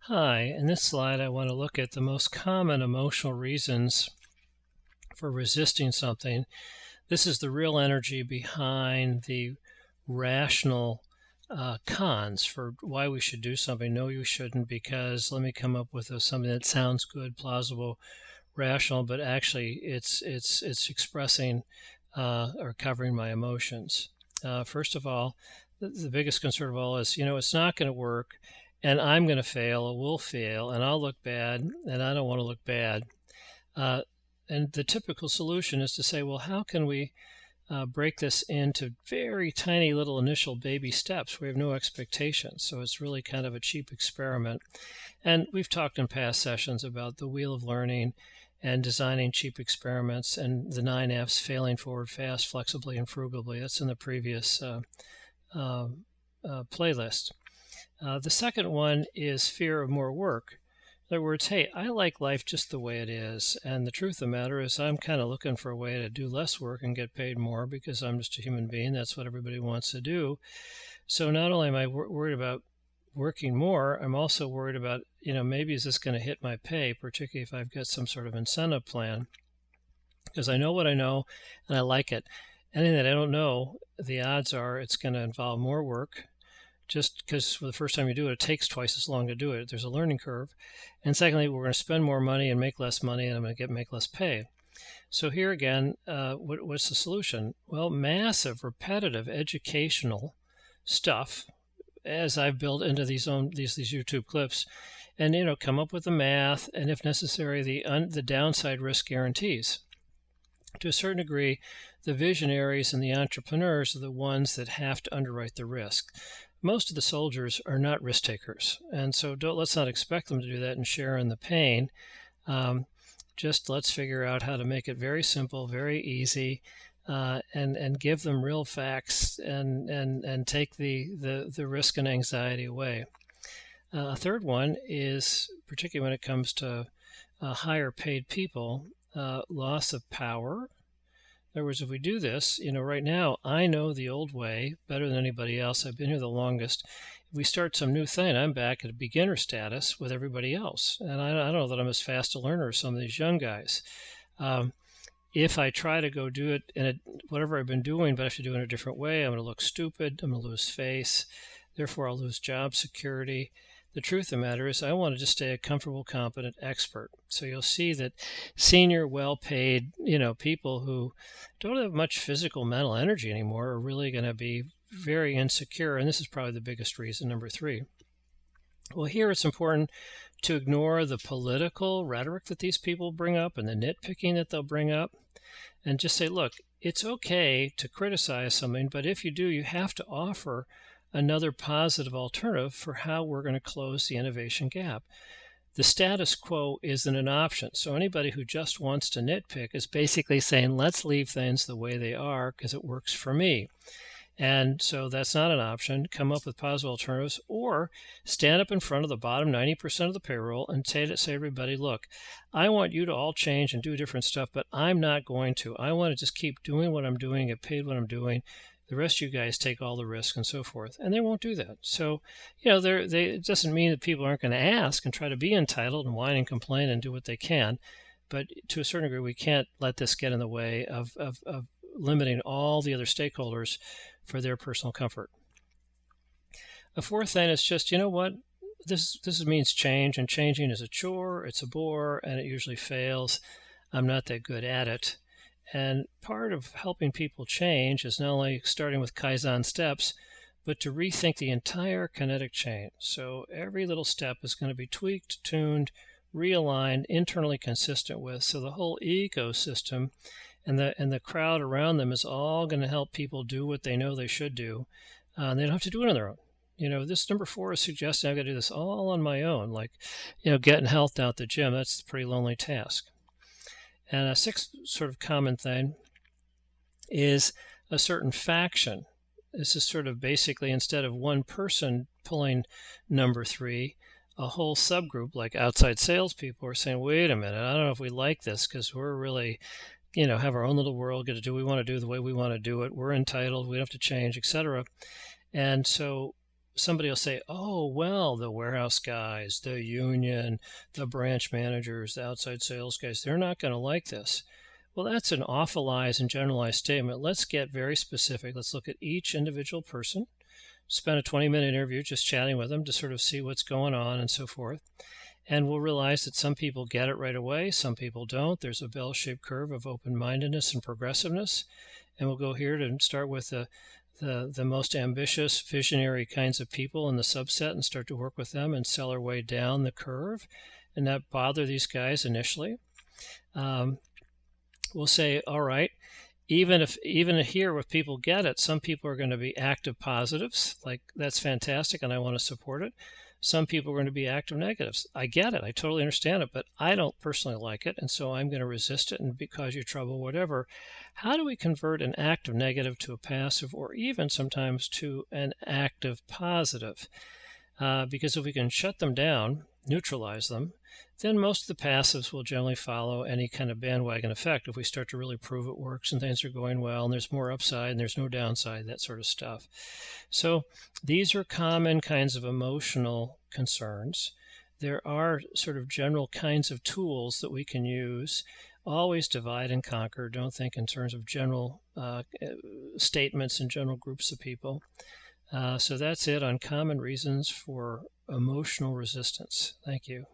Hi, in this slide, I want to look at the most common emotional reasons for resisting something. This is the real energy behind the rational cons for why we should do something. No, you shouldn't, because let me come up with something that sounds good, plausible, rational, but actually it's expressing or covering my emotions. First of all, the biggest concern of all is, it's not going to work, and I'm going to fail, or will fail, and I'll look bad, and I don't want to look bad. Uh, and the typical solution is to say, well, how can we break this into very tiny little initial baby steps? We have no expectations, so it's really kind of a cheap experiment. And we've talked in past sessions about the wheel of learning and designing cheap experiments and the 9Fs: failing forward, fast, flexibly, and frugally. That's in the previous uh, playlist. The second one is fear of more work. In other words, hey, I like life just the way it is. And the truth of the matter is, I'm kind of looking for a way to do less work and get paid more because I'm just a human being. That's what everybody wants to do. So not only am I worried about working more, I'm also worried about, maybe is this going to hit my pay, particularly if I've got some sort of incentive plan, because I know what I know and I like it. Anything that I don't know, the odds are it's going to involve more work, just because for the first time you do it, it takes twice as long to do it. There's a learning curve. And secondly, we're going to spend more money and make less money, and I'm going to make less pay. So here again, what's the solution? Well, massive, repetitive, educational stuff, as I've built into these YouTube clips, and come up with the math, and if necessary, the downside risk guarantees. To a certain degree, the visionaries and the entrepreneurs are the ones that have to underwrite the risk. Most of the soldiers are not risk takers, and so let's not expect them to do that and share in the pain. Just let's figure out how to make it very simple, very easy, and give them real facts and take the risk and anxiety away. A third one is, particularly when it comes to higher paid people, loss of power. In other words, if we do this, right now, I know the old way better than anybody else. I've been here the longest. If we start some new thing, I'm back at a beginner status with everybody else. And I don't know that I'm as fast a learner as some of these young guys. If I try to go do it in whatever I've been doing, but I have to do it in a different way, I'm going to look stupid. I'm going to lose face. Therefore, I'll lose job security. The truth of the matter is, I want to just stay a comfortable, competent expert. So you'll see that senior, well-paid, people who don't have much physical, mental energy anymore are really going to be very insecure. And this is probably the biggest reason, number three. Well, here it's important to ignore the political rhetoric that these people bring up and the nitpicking that they'll bring up, and just say, look, it's okay to criticize something, but if you do, you have to offer another positive alternative for how we're going to close the innovation gap. The status quo isn't an option. So anybody who just wants to nitpick is basically saying, let's leave things the way they are because it works for me. And so that's not an option. Come up with positive alternatives, or stand up in front of the bottom 90% of the payroll and say to everybody, look, I want you to all change and do different stuff, but I'm not going to. I want to just keep doing what I'm doing, get paid what I'm doing. The rest of you guys take all the risk and so forth. And they won't do that. So, it doesn't mean that people aren't going to ask and try to be entitled and whine and complain and do what they can. But to a certain degree, we can't let this get in the way of limiting all the other stakeholders for their personal comfort. A fourth thing is just, what? This means change, and changing is a chore, it's a bore, and it usually fails. I'm not that good at it. And part of helping people change is not only starting with Kaizen steps, but to rethink the entire kinetic chain. So every little step is going to be tweaked, tuned, realigned, internally consistent with. So the whole ecosystem and the crowd around them is all going to help people do what they know they should do. They don't have to do it on their own. This number 4 is suggesting I've got to do this all on my own, like, getting health out the gym. That's a pretty lonely task. And a sixth sort of common thing is a certain faction. This is sort of basically, instead of one person pulling number 3, a whole subgroup like outside salespeople are saying, wait a minute, I don't know if we like this because we're really, have our own little world, get to do what we want to do the way we want to do it. We're entitled, we don't have to change, etc. And so somebody will say, oh, well, the warehouse guys, the union, the branch managers, the outside sales guys, they're not going to like this. Well, that's an awfulized and generalized statement. Let's get very specific. Let's look at each individual person, spend a 20-minute interview just chatting with them to sort of see what's going on and so forth. And we'll realize that some people get it right away, some people don't. There's a bell-shaped curve of open-mindedness and progressiveness. And we'll go here to start with the most ambitious, visionary kinds of people in the subset and start to work with them and sell our way down the curve and not bother these guys initially. We'll say, all right, even here if people get it, some people are going to be active positives, like that's fantastic and I want to support it. Some people are going to be active negatives. I get it. I totally understand it, but I don't personally like it, and so I'm going to resist it and cause you trouble, whatever. How do we convert an active negative to a passive, or even sometimes to an active positive? Because if we can shut them down, neutralize them, then most of the passives will generally follow any kind of bandwagon effect if we start to really prove it works and things are going well and there's more upside and there's no downside, that sort of stuff. So these are common kinds of emotional concerns. There are sort of general kinds of tools that we can use. Always divide and conquer. Don't think in terms of general statements and general groups of people. So that's it on common reasons for emotional resistance. Thank you.